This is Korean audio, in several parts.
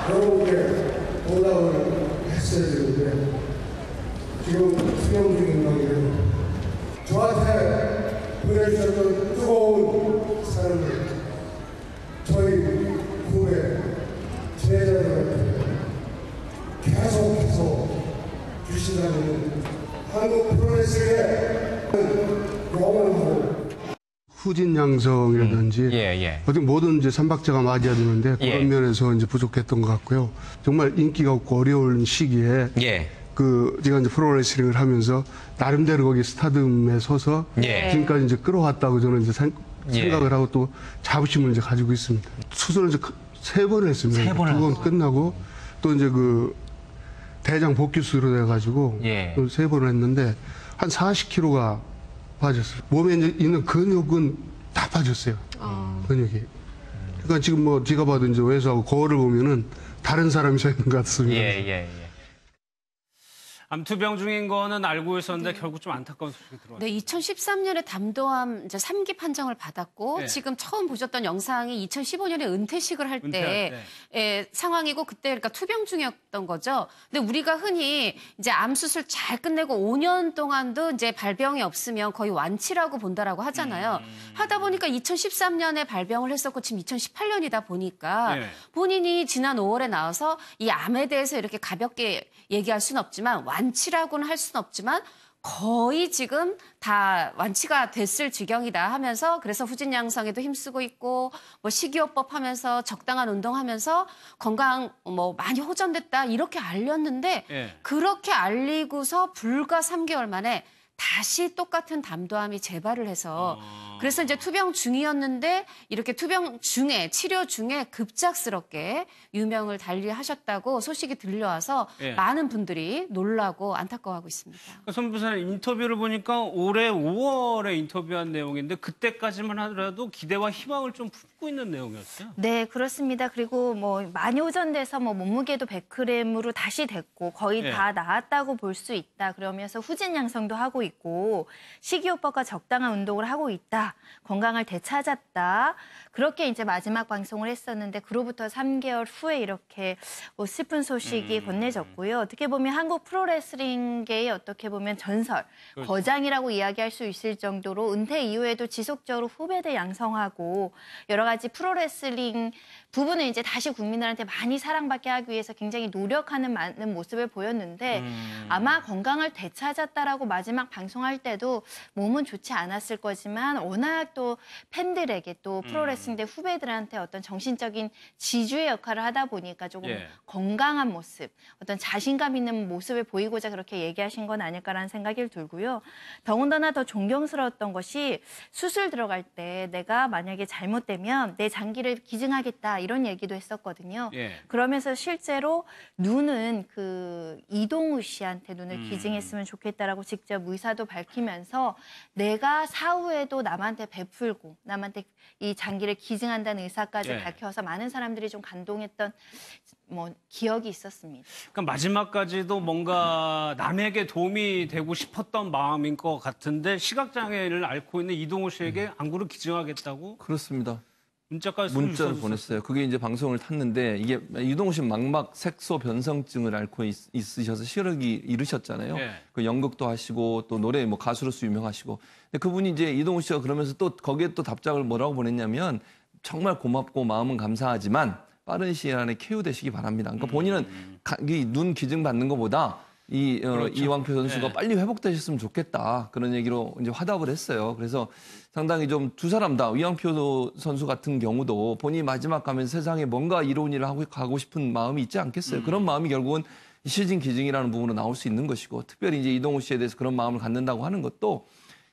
여러분께 보답을 했어야 되는데 지금 수용 중인 관계로 저한테 보내주셨던 뜨거운 사랑을 저희 후배 제자들한테 계속해서 주신다는 한국 프로레슬링의 영원하고 후진양성이라든지 어떤 모든 이제 삼박자가 맞아야 되는데 그런 면에서 이제 부족했던 것 같고요. 정말 인기가 없고 어려운 시기에 제가 이제 프로레슬링을 하면서 나름대로 거기 스타덤에 서서 지금까지 이제 끌어왔다고 저는 이제 생각을 하고 또 자부심을 이제 가지고 있습니다. 수술을 이제 3번을 했습니다. 2번 끝나고 또 이제 그 대장 복귀 수술을 해가지고 또 3번을 했는데 한 40kg가 빠졌어요. 몸에 이제 있는 근육은 다 빠졌어요. 근육이. 그러니까 지금 뭐 제가 봐도 이제 외수하고 거울을 보면은 다른 사람이 서 있는 것 같습니다. 암투병 중인 거는 알고 있었는데 결국 좀 안타까운 소식이 들어왔어요. 네, 2013년에 담도암 이제 3기 판정을 받았고 지금 처음 보셨던 영상이 2015년에 은퇴식을 할 때 상황이고 그때 그러니까 투병 중이었던 거죠. 근데 우리가 흔히 이제 암 수술 잘 끝내고 5년 동안도 이제 발병이 없으면 거의 완치라고 본다라고 하잖아요. 하다 보니까 2013년에 발병을 했었고 지금 2018년이다 보니까 본인이 지난 5월에 나와서 이 암에 대해서 이렇게 가볍게 얘기할 수는 없지만 완치라고는 할 수는 없지만 거의 지금 다 완치가 됐을 지경이다 하면서 그래서 후진양성에도 힘쓰고 있고 뭐 식이요법 하면서 적당한 운동하면서 건강 뭐 많이 호전됐다 이렇게 알렸는데 그렇게 알리고서 불과 3개월 만에 다시 똑같은 담도암이 재발을 해서 그래서 이제 투병 중이었는데 이렇게 투병 중에 치료 중에 급작스럽게 유명을 달리하셨다고 소식이 들려와서 많은 분들이 놀라고 안타까워하고 있습니다. 손 부사님 인터뷰를 보니까 올해 5월에 인터뷰한 내용인데 그때까지만 하더라도 기대와 희망을 좀 품고 있는 내용이었어요. 네, 그렇습니다. 그리고 뭐 많이 호전돼서 뭐 몸무게도 100g으로 다시 됐고 거의 다 나았다고 볼 수 있다. 그러면서 후진양성도 하고 있고 식이요법과 적당한 운동을 하고 있다. 건강을 되찾았다. 그렇게 이제 마지막 방송을 했었는데 그로부터 3개월 후에 이렇게 슬픈 소식이 건네졌고요. 어떻게 보면 한국 프로레슬링계의 어떻게 보면 전설, 거장이라고 이야기할 수 있을 정도로 은퇴 이후에도 지속적으로 후배들 양성하고 여러 가지 프로레슬링 부분을 이제 다시 국민들한테 많이 사랑받게 하기 위해서 굉장히 노력하는 많은 모습을 보였는데 아마 건강을 되찾았다라고 마지막 방송할 때도 몸은 좋지 않았을 거지만 워낙 또 팬들에게 또 프로레슬링 대 후배들한테 어떤 정신적인 지주의 역할을 하다 보니까 조금 건강한 모습, 어떤 자신감 있는 모습을 보이고자 그렇게 얘기하신 건 아닐까라는 생각이 들고요. 더군다나 더 존경스러웠던 것이 수술 들어갈 때 내가 만약에 잘못되면 내 장기를 기증하겠다 이런 얘기도 했었거든요. 그러면서 실제로 눈은 그 이동우 씨한테 눈을 기증했으면 좋겠다라고 직접 의사도 밝히면서 내가 사후에도 남한테 베풀고 남한테 이 장기를 기증한다는 의사까지 밝혀서 많은 사람들이 좀 감동했던 뭐 기억이 있었습니다. 그러니까 마지막까지도 뭔가 남에게 도움이 되고 싶었던 마음인 것 같은데 시각장애를 앓고 있는 이동우 씨에게 안구를 기증하겠다고? 그렇습니다. 문자를 보냈어요. 그게 이제 방송을 탔는데 이게 이동우 씨 망막 색소 변성증을 앓고 있으셔서 시력이 잃으셨잖아요. 그 연극도 하시고 또 노래 뭐 가수로서 유명하시고. 근데 그분이 이제 이동우 씨가 그러면서 또 거기에 또 답장을 뭐라고 보냈냐면 정말 고맙고 마음은 감사하지만 빠른 시일 안에 쾌유되시기 바랍니다. 그러니까 본인은 눈 기증 받는 것보다 이왕표 선수가 빨리 회복되셨으면 좋겠다. 그런 얘기로 이제 화답을 했어요. 그래서 상당히 좀 두 사람 다 이왕표 선수 같은 경우도 본인이 마지막 가면서 세상에 뭔가 이로운 일을 하고 가고 싶은 마음이 있지 않겠어요. 그런 마음이 결국은 시진 기증이라는 부분으로 나올 수 있는 것이고 특별히 이제 이동우 씨에 대해서 그런 마음을 갖는다고 하는 것도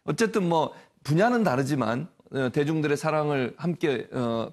어쨌든 뭐 분야는 다르지만 대중들의 사랑을 함께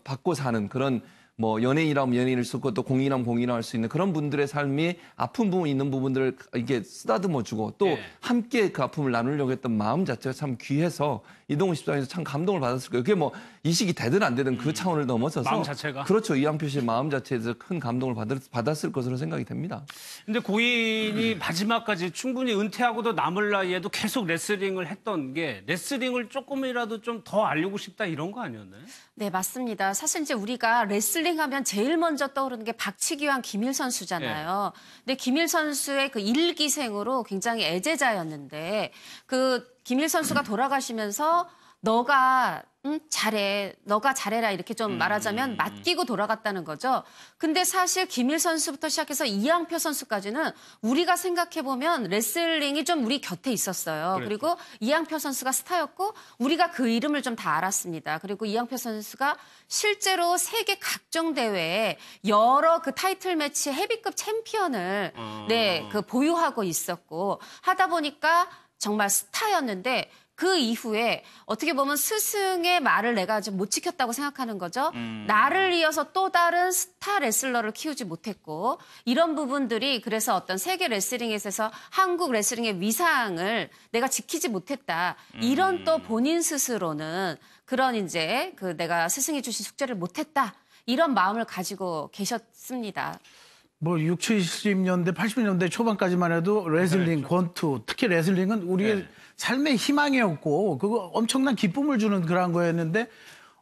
받고 사는 그런 뭐 연예인이라면 연예인을 쓰고 또 공인이라면 공인을 할 수 있는 그런 분들의 삶이 아픈 부분 있는 부분들을 이렇게 쓰다듬어 주고 또 함께 그 아픔을 나누려고 했던 마음 자체가 참 귀해서 이동욱 입장에서 참 감동을 받았을 거예요. 그게 뭐 이식이 되든 안 되든 그 차원을 넘어서서 마음 자체가 그렇죠. 이양표 씨의 마음 자체에서 큰 감동을 받았을 것으로 생각이 됩니다. 근데 고인이 마지막까지 충분히 은퇴하고도 남을 나이에도 계속 레슬링을 했던 게 레슬링을 조금이라도 좀 더 알리고 싶다 이런 거 아니었나요? 네, 맞습니다. 사실 이제 우리가 레슬링 하면 제일 먼저 떠오르는 게 박치기왕 김일 선수잖아요. 근데 김일 선수의 그 일기생으로 굉장히 애제자였는데 그 김일 선수가 돌아가시면서 너가 잘해, 너가 잘해라 이렇게 좀 말하자면 맡기고 돌아갔다는 거죠. 근데 사실 김일 선수부터 시작해서 이양표 선수까지는 우리가 생각해보면 레슬링이 좀 우리 곁에 있었어요. 그랬죠. 그리고 이양표 선수가 스타였고 우리가 그 이름을 좀 다 알았습니다. 그리고 이양표 선수가 실제로 세계 각종 대회에 여러 그 타이틀 매치 헤비급 챔피언을 네, 그 보유하고 있었고 하다 보니까 정말 스타였는데 그 이후에 어떻게 보면 스승의 말을 내가 좀 못 지켰다고 생각하는 거죠. 나를 이어서 또 다른 스타 레슬러를 키우지 못했고 이런 부분들이 그래서 어떤 세계 레슬링에 있어서 한국 레슬링의 위상을 내가 지키지 못했다. 이런 또 본인 스스로는 그런 이제 그 내가 스승이 주신 숙제를 못했다. 이런 마음을 가지고 계셨습니다. 뭐 60, 70년대, 80년대 초반까지만 해도 레슬링, 권투, 특히 레슬링은 우리의 삶의 희망이었고 그거 엄청난 기쁨을 주는 그런 거였는데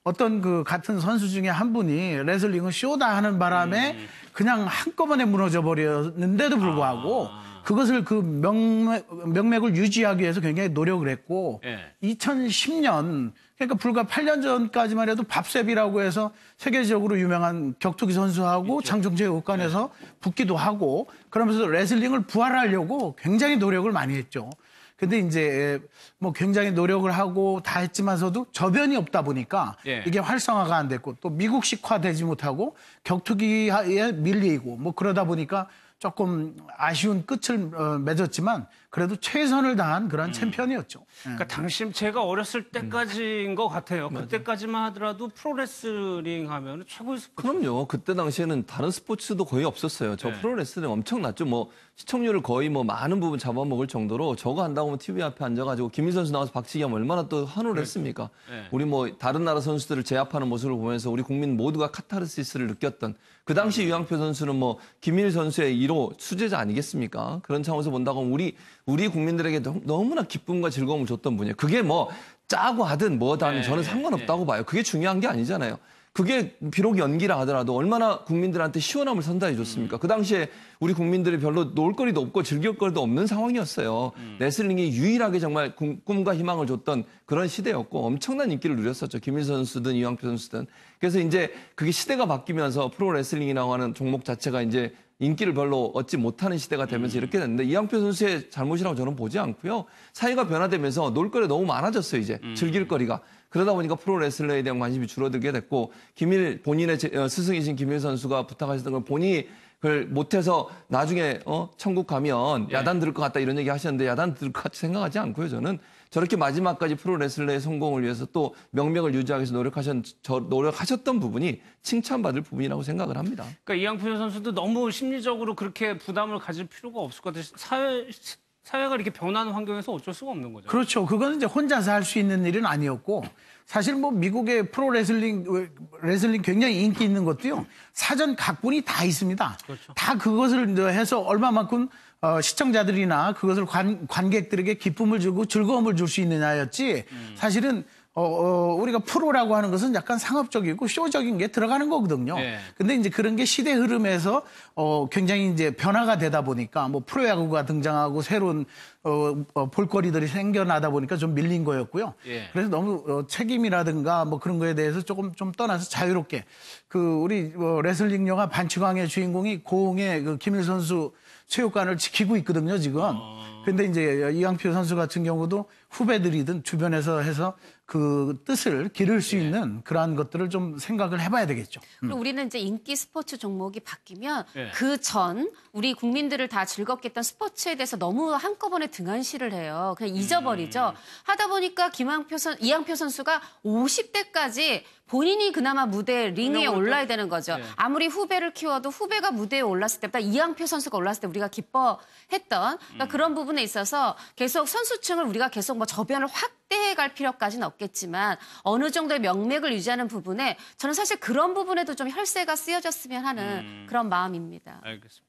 어떤 그 같은 선수 중에 한 분이 레슬링은 쇼다 하는 바람에 그냥 한꺼번에 무너져 버렸는데도 불구하고 그것을 그 명맥을 유지하기 위해서 굉장히 노력을 했고 2010년 그러니까 불과 8년 전까지만 해도 밥셉이라고 해서 세계적으로 유명한 격투기 선수하고 장충체육관에서 붙기도 하고 그러면서 레슬링을 부활하려고 굉장히 노력을 많이 했죠. 근데 이제 뭐 굉장히 노력을 하고 다 했지만서도 저변이 없다 보니까 이게 활성화가 안 됐고 또 미국식화되지 못하고 격투기에 밀리고 뭐 그러다 보니까 조금 아쉬운 끝을 맺었지만 그래도 최선을 다한 그런 챔피언이었죠. 그러니까 당시 제가 어렸을 때까지인 것 같아요. 그때까지만 하더라도 프로레슬링 하면 최고의 스포츠. 그럼요. 그때 당시에는 다른 스포츠도 거의 없었어요. 저 프로레슬링 엄청났죠. 뭐 시청률을 거의 뭐 많은 부분 잡아먹을 정도로 저거 한다고 하면 TV 앞에 앉아가지고 김일 선수 나와서 박치기 하면 얼마나 또 환호를 했습니까? 우리 뭐 다른 나라 선수들을 제압하는 모습을 보면서 우리 국민 모두가 카타르시스를 느꼈던 그 당시 유양표 선수는 뭐 김일 선수의 1호 수제자 아니겠습니까? 그런 차원에서 본다고 하면 우리 국민들에게 너무나 기쁨과 즐거움을 줬던 분이에요. 그게 뭐 짜고 하든 뭐다 하든 저는 상관없다고 봐요. 그게 중요한 게 아니잖아요. 그게 비록 연기라 하더라도 얼마나 국민들한테 시원함을 선사해 줬습니까? 그 당시에 우리 국민들이 별로 놀거리도 없고 즐길 거리도 없는 상황이었어요. 레슬링이 유일하게 정말 꿈과 희망을 줬던 그런 시대였고 엄청난 인기를 누렸었죠. 김일 선수든 이왕표 선수든. 그래서 이제 그게 시대가 바뀌면서 프로레슬링이라고 하는 종목 자체가 이제 인기를 별로 얻지 못하는 시대가 되면서 이렇게 됐는데 이양표 선수의 잘못이라고 저는 보지 않고요. 사회가 변화되면서 놀거리가 너무 많아졌어요. 이제 즐길 거리가. 그러다 보니까 프로레슬러에 대한 관심이 줄어들게 됐고 본인의 스승이신 김일 선수가 부탁하셨던 걸 본인이 그걸 못해서 나중에 천국 가면 야단 들을 것 같다 이런 얘기 하셨는데 야단 들을 것 같이 생각하지 않고요. 저는 저렇게 마지막까지 프로레슬러의 성공을 위해서 또 명맥을 유지하기 위해서 노력하셨던 부분이 칭찬받을 부분이라고 생각을 합니다. 그러니까 이양표 선수도 너무 심리적으로 그렇게 부담을 가질 필요가 없을 것 같아요. 사회가 이렇게 변하는 환경에서 어쩔 수가 없는 거죠. 그렇죠. 그건 이제 혼자서 할 수 있는 일은 아니었고 사실 뭐 미국의 레슬링 굉장히 인기 있는 것도요. 사전 각본이 다 있습니다. 그렇죠. 다 그것을 해서 얼마만큼 시청자들이나 그것을 관객들에게 기쁨을 주고 즐거움을 줄 수 있느냐였지 사실은 우리가 프로라고 하는 것은 약간 상업적이고 쇼적인 게 들어가는 거거든요. 근데 이제 그런 게 시대 흐름에서 굉장히 이제 변화가 되다 보니까 뭐 프로야구가 등장하고 새로운 볼거리들이 생겨나다 보니까 좀 밀린 거였고요. 그래서 너무 책임이라든가 뭐 그런 거에 대해서 좀 떠나서 자유롭게 우리 레슬링 영화 반치광의 주인공이 고흥의 그 김일 선수 체육관을 지키고 있거든요, 지금. 근데 이제 이양표 선수 같은 경우도 후배들이든 주변에서 해서 그 뜻을 기를 수 있는 그러한 것들을 좀 생각을 해봐야 되겠죠. 그리고 우리는 이제 인기 스포츠 종목이 바뀌면 그 전 우리 국민들을 다 즐겁게 했던 스포츠에 대해서 너무 한꺼번에 등한시를 해요. 그냥 잊어버리죠. 하다 보니까 이양표 선수가 50대까지 본인이 그나마 링에 올라야 되는 거죠. 아무리 후배를 키워도 후배가 무대에 올랐을 때보다 이양표 선수가 올랐을 때 우리가 기뻐했던 그러니까 그런 부분에 있어서 계속 선수층을 우리가 계속 뭐 저변을 확대해 갈 필요까지는 없겠지만 어느 정도의 명맥을 유지하는 부분에 저는 사실 그런 부분에도 좀 혈세가 쓰여졌으면 하는 그런 마음입니다. 알겠습니다.